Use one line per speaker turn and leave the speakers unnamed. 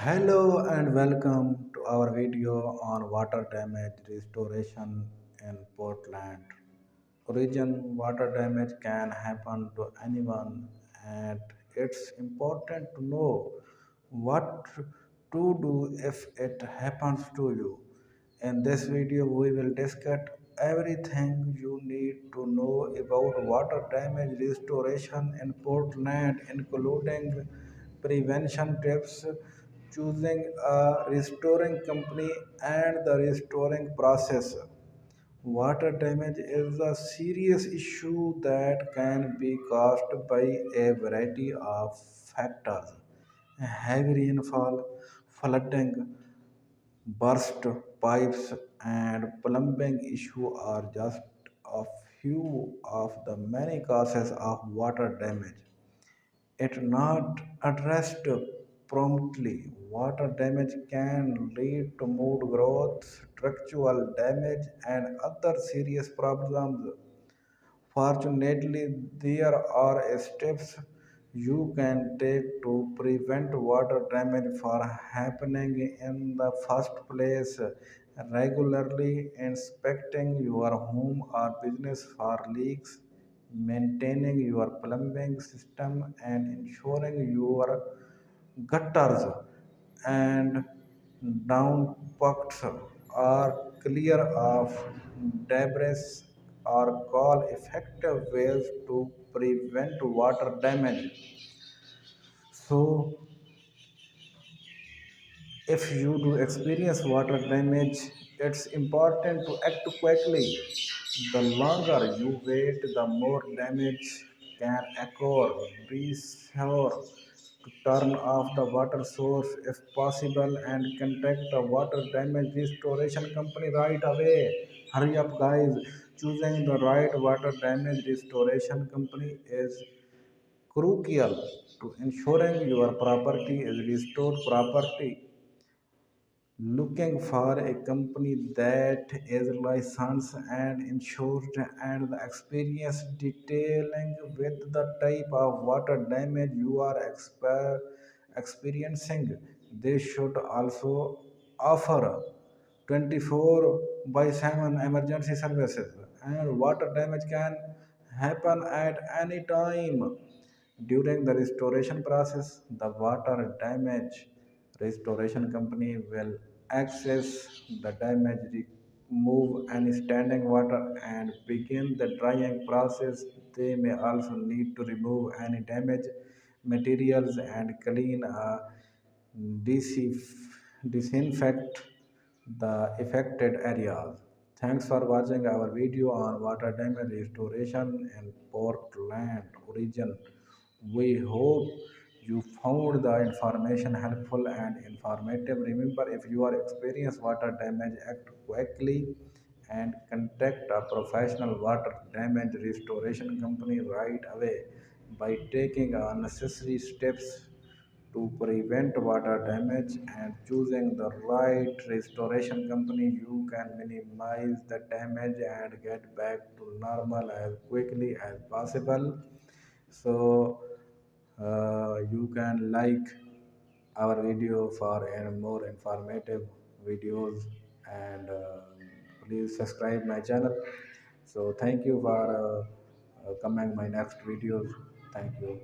Hello and welcome to our video on water damage restoration in Portland. Origin water damage can happen to anyone, and it's important to know what to do if it happens to you. In this video, we will discuss everything you need to know about water damage restoration in Portland, including prevention tips, choosing a restoring company, and the restoring process. Water damage is a serious issue that can be caused by a variety of factors. Heavy rainfall, flooding, burst pipes, and plumbing issues are just a few of the many causes of water damage. If not addressed promptly, water damage can lead to mood growth, structural damage, and other serious problems. Fortunately, there are steps you can take to prevent water damage from happening in the first place. Regularly inspecting your home or business for leaks, maintaining your plumbing system, and ensuring your gutters and downspouts are clear of debris are called effective ways to prevent water damage. So, if you do experience water damage, it's important to act quickly. The longer you wait, the more damage can occur. Be sure to turn off the water source if possible and contact the water damage restoration company right away. Hurry up, guys. Choosing the right water damage restoration company is crucial to ensuring your property is restored property. Looking for a company that is licensed and insured and the experience detailing with the type of water damage you are experiencing. They should also offer 24 by 7 emergency services, and water damage can happen at any time. During the restoration process, the water damage restoration company will access the damage, remove any standing water, and begin the drying process. They may also need to remove any damaged materials and clean disinfect the affected areas. Thanks for watching our video on water damage restoration in Portland, Oregon. We hope you found the information helpful and informative. Remember, if you are experiencing water damage, act quickly and contact a professional water damage restoration company right away. By taking necessary steps to prevent water damage and choosing the right restoration company, you can minimize the damage and get back to normal as quickly as possible. So you can like our video for more informative videos, and please subscribe my channel. So thank you for coming my next videos. Thank you.